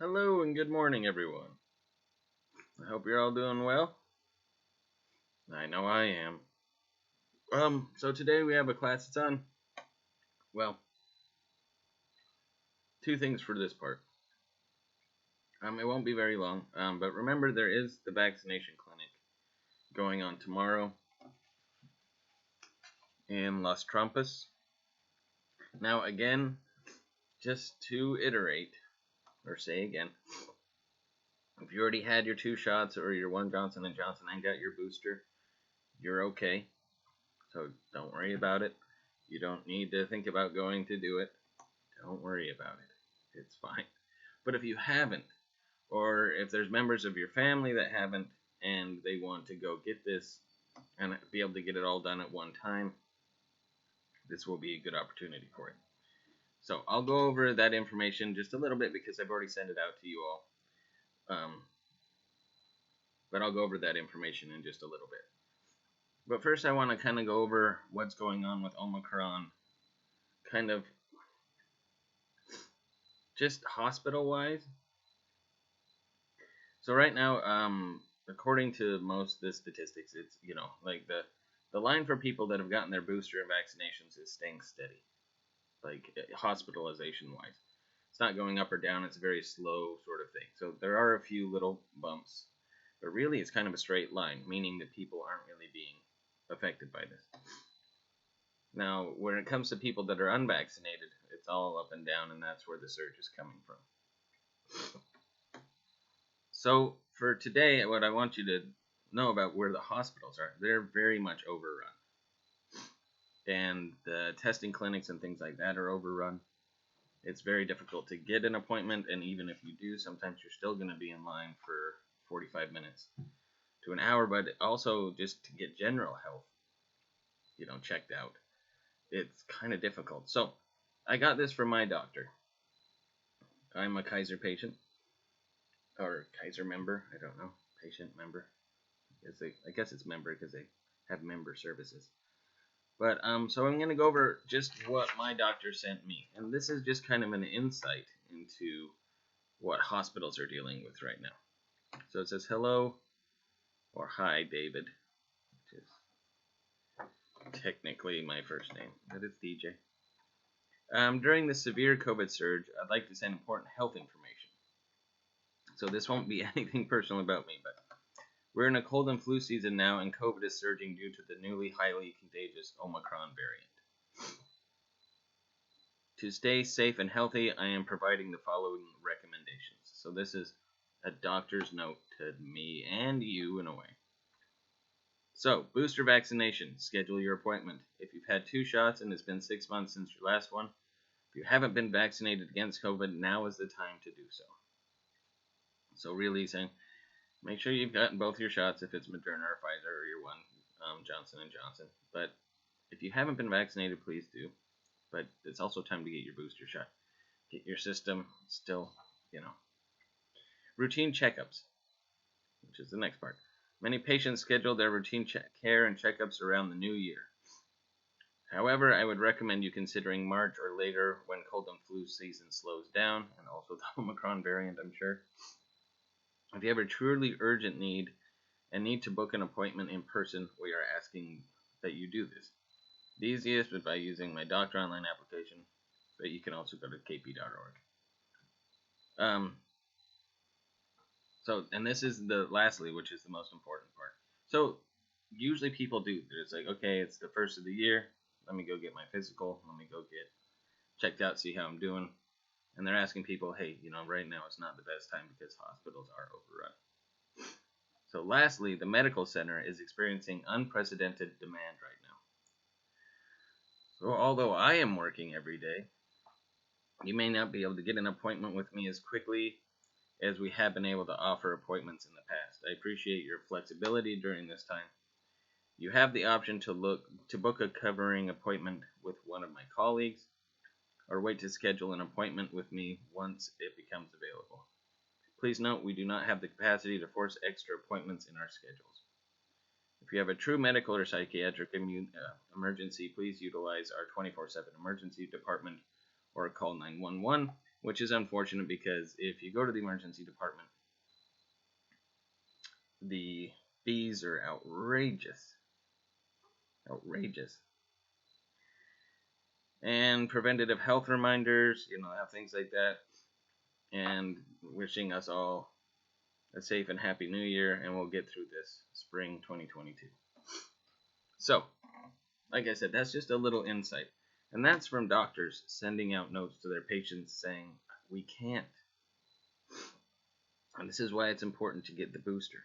Hello and good morning, everyone. I hope you're all doing well. I know I am. So today we have a class that's on, well, two things for this part. It won't be very long, but remember there is the vaccination clinic going on tomorrow in Las Trampas. Now, again, just to iterate, or say again, if you already had your 2 shots or your 1 Johnson & Johnson and got your booster, you're okay. So don't worry about it. You don't need to think about going to do it. Don't worry about it. It's fine. But if you haven't, or if there's members of your family that haven't and they want to go get this and be able to get it all done at one time, this will be a good opportunity for it. So I'll go over that information just a little bit because I've already sent it out to you all. But I'll go over that information in just a little bit. But first I want to kind of go over what's going on with Omicron, kind of just hospital-wise. So right now, according to most of the statistics, it's, like the line for people that have gotten their booster and vaccinations is staying steady, like hospitalization-wise. It's not going up or down. It's a very slow sort of thing. So there are a few little bumps, but really it's kind of a straight line, meaning that people aren't really being affected by this. Now, when it comes to people that are unvaccinated, it's all up and down, and that's where the surge is coming from. So for today, what I want you to know about where the hospitals are, they're very much overrun. And the testing clinics and things like that are overrun. It's very difficult to get an appointment, and even if you do, sometimes you're still going to be in line for 45 minutes to an hour, but also just to get general health, checked out. It's kind of difficult. So I got this from my doctor. I'm a Kaiser patient, or Kaiser member, I don't know, patient member. I guess it's member because they have member services. But so I'm going to go over just what my doctor sent me, and this is just kind of an insight into what hospitals are dealing with right now. So it says hello or hi, David, which is technically my first name, but it's DJ. During the severe COVID surge, I'd like to send important health information. So this won't be anything personal about me, but we're in a cold and flu season now, and COVID is surging due to the newly highly contagious Omicron variant. To stay safe and healthy, I am providing the following recommendations. So this is a doctor's note to me and you in a way. So, booster vaccination. Schedule your appointment. If you've had 2 shots and it's been 6 months since your last one, if you haven't been vaccinated against COVID, now is the time to do so. So really saying, make sure you've gotten both your shots if it's Moderna or Pfizer or your 1 Johnson & Johnson. But if you haven't been vaccinated, please do. But it's also time to get your booster shot. Get your system still, Routine checkups, which is the next part. Many patients schedule their routine care and checkups around the new year. However, I would recommend you considering March or later when cold and flu season slows down, and also the Omicron variant, I'm sure. If you have a truly urgent need and need to book an appointment in person, we are asking that you do this. The easiest is by using my doctor online application, but you can also go to kp.org. And this is the lastly, which is the most important part. So usually people do. It's like, okay, it's the first of the year. Let me go get my physical. Let me go get checked out, see how I'm doing. And they're asking people, hey, right now it's not the best time because hospitals are overrun. So lastly, the medical center is experiencing unprecedented demand right now. So although I am working every day, you may not be able to get an appointment with me as quickly as we have been able to offer appointments in the past. I appreciate your flexibility during this time. You have the option to book a covering appointment with one of my colleagues, or wait to schedule an appointment with me once it becomes available. Please note we do not have the capacity to force extra appointments in our schedules. If you have a true medical or psychiatric emergency, please utilize our 24/7 emergency department or call 911 which is unfortunate because if you go to the emergency department, the fees are outrageous. Outrageous. And preventative health reminders, have things like that. And wishing us all a safe and happy new year, and we'll get through this spring 2022. So, like I said, that's just a little insight. And that's from doctors sending out notes to their patients saying, we can't. And this is why it's important to get the booster.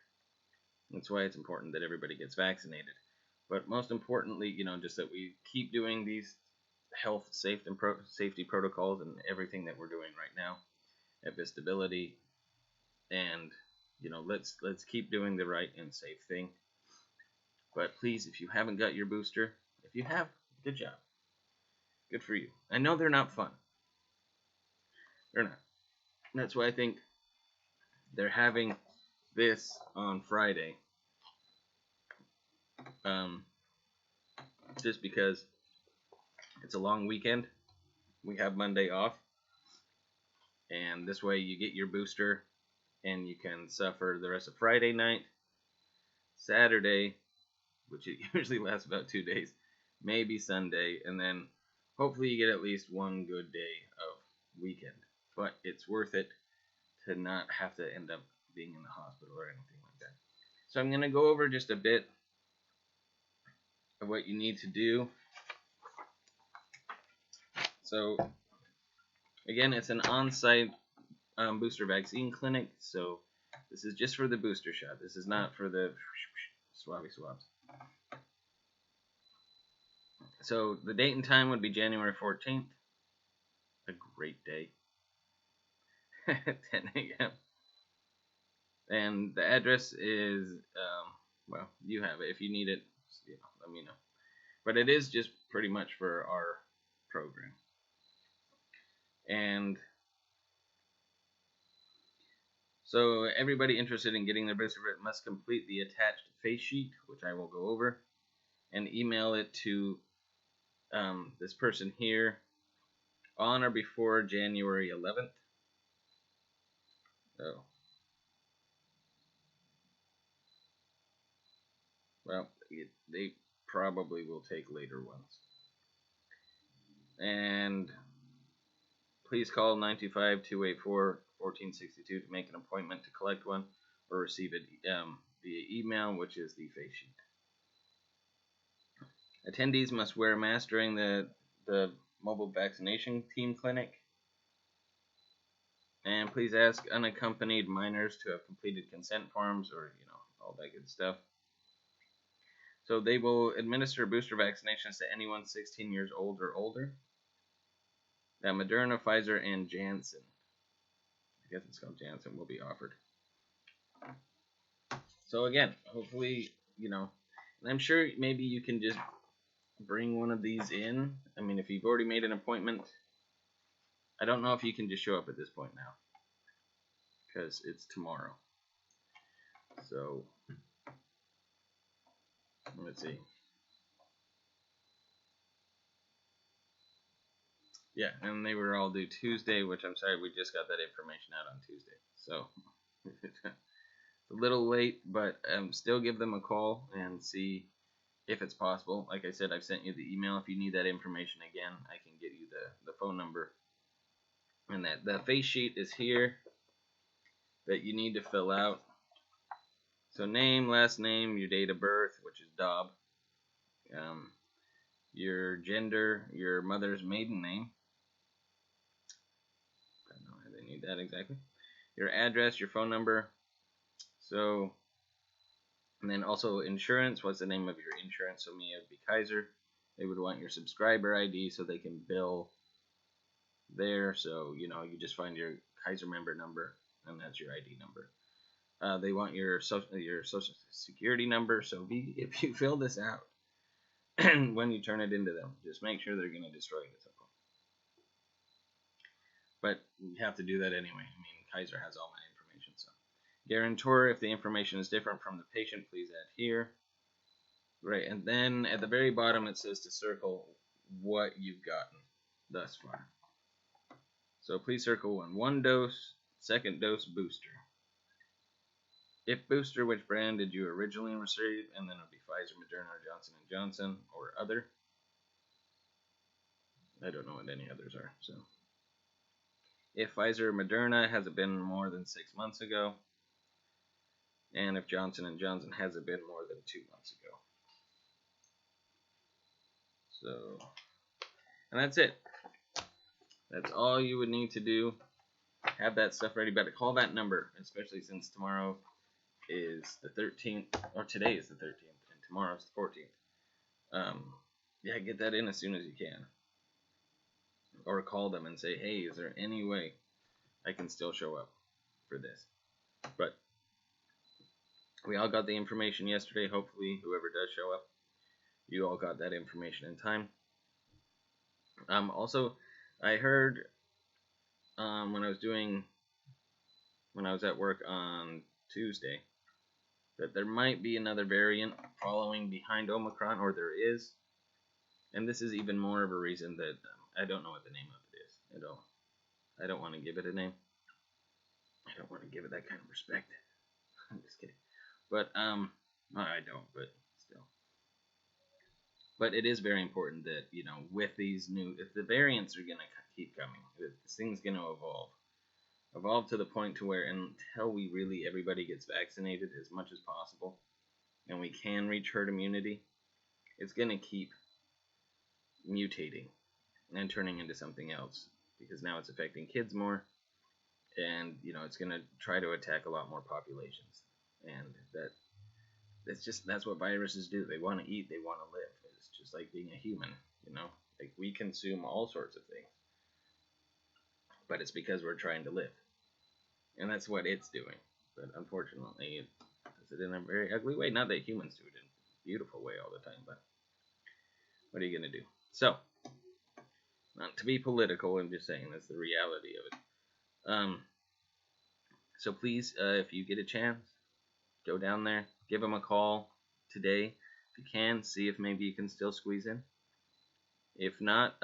That's why it's important that everybody gets vaccinated. But most importantly, just that we keep doing these health safety protocols and everything that we're doing right now at Vistability. And, let's keep doing the right and safe thing. But please, if you haven't got your booster, if you have, good job. Good for you. I know they're not fun. They're not. That's why I think they're having this on Friday. Just because it's a long weekend. We have Monday off. And this way you get your booster and you can suffer the rest of Friday night, Saturday, which it usually lasts about 2 days, maybe Sunday, and then hopefully you get at least one good day of weekend. But it's worth it to not have to end up being in the hospital or anything like that. So I'm going to go over just a bit of what you need to do. So again, it's an on-site booster vaccine clinic, so this is just for the booster shot. This is not for the swabby swabs. So the date and time would be January 14th. A great day. 10 a.m. And the address is, well, you have it. If you need it, let me know. But it is just pretty much for our program. And so everybody interested in getting their booster must complete the attached face sheet, which I will go over, and email it to this person here on or before January 11th. Oh. Well, they probably will take later ones. And please call 925-284-1462 to make an appointment to collect one or receive it via email, which is the face sheet. Attendees must wear a mask during the mobile vaccination team clinic. And please ask unaccompanied minors to have completed consent forms or, all that good stuff. So they will administer booster vaccinations to anyone 16 years old or older. Now, Moderna, Pfizer, and Janssen, I guess it's called Janssen, will be offered. So again, hopefully, and I'm sure maybe you can just bring one of these in. I mean, if you've already made an appointment, I don't know if you can just show up at this point now, because it's tomorrow. So, let's see. Yeah, and they were all due Tuesday, which I'm sorry, we just got that information out on Tuesday. So, it's a little late, but still give them a call and see if it's possible. Like I said, I've sent you the email. If you need that information again, I can get you the phone number. And that the face sheet is here that you need to fill out. So name, last name, your date of birth, which is Dobb, your gender, your mother's maiden name. I don't know how they need that exactly. Your address, your phone number. So, and then also insurance. What's the name of your insurance? So me, it would be Kaiser. They would want your subscriber ID so they can bill there. So, you just find your Kaiser member number, and that's your ID number. They want your social security number. So if you fill this out, and when you turn it into them, just make sure they're going to destroy it at some point. But you have to do that anyway. I mean, Kaiser has all my information. So, guarantor, if the information is different from the patient, please add here. Right, and then at the very bottom it says to circle what you've gotten thus far. So please circle 1. 1 dose, second dose booster. If booster, which brand did you originally receive? And then it'll be Pfizer, Moderna, or Johnson & Johnson, or other. I don't know what any others are. So, if Pfizer or Moderna, has it been more than 6 months ago? And if Johnson & Johnson, has it been more than 2 months ago? So, and that's it. That's all you would need to do. Have that stuff ready. Better call that number, especially since tomorrow is the 13th, or today is the 13th, and tomorrow's the 14th. Yeah, get that in as soon as you can. Or call them and say, hey, is there any way I can still show up for this? But we all got the information yesterday. Hopefully, whoever does show up, you all got that information in time. Also, I heard when I was at work on Tuesday, that there might be another variant following behind Omicron, or there is. And this is even more of a reason that I don't know what the name of it is. I don't want to give it a name. I don't want to give it that kind of respect. I'm just kidding. But well, I don't, but still. But it is very important that, with these if the variants are gonna keep coming, this thing's gonna evolve to the point to where until everybody gets vaccinated as much as possible, and we can reach herd immunity, it's gonna keep mutating and turning into something else, because now it's affecting kids more, and it's gonna try to attack a lot more populations, and that's what viruses do. They want to eat, they want to live. It's just like being a human, like we consume all sorts of things, but it's because we're trying to live, and that's what it's doing. But unfortunately, it does it in a very ugly way. Not that humans do it in a beautiful way all the time, but what are you gonna do? So, not to be political, I'm just saying that's the reality of it. So please, if you get a chance, go down there, give them a call today if you can. See if maybe you can still squeeze in. If not,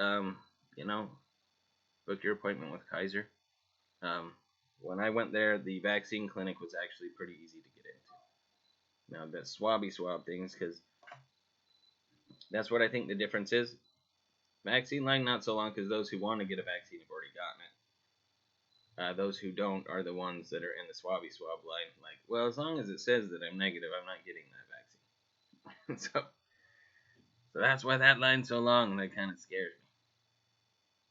book your appointment with Kaiser. When I went there, the vaccine clinic was actually pretty easy to get into. Now the swab things, because that's what I think the difference is. Vaccine line, not so long, because those who want to get a vaccine have already gotten it. Those who don't are the ones that are in the swab line. Like, well, as long as it says that I'm negative, I'm not getting that vaccine. So that's why that line's so long, and that kind of scares me.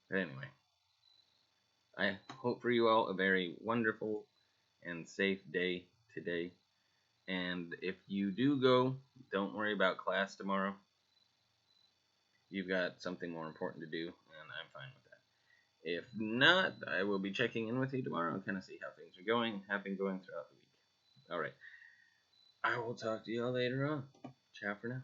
But anyway, I hope for you all a very wonderful and safe day today. And if you do go, don't worry about class tomorrow. You've got something more important to do, and I'm fine with that. If not, I will be checking in with you tomorrow and kind of see how things are going, have been going throughout the week. Alright. I will talk to you all later on. Ciao for now.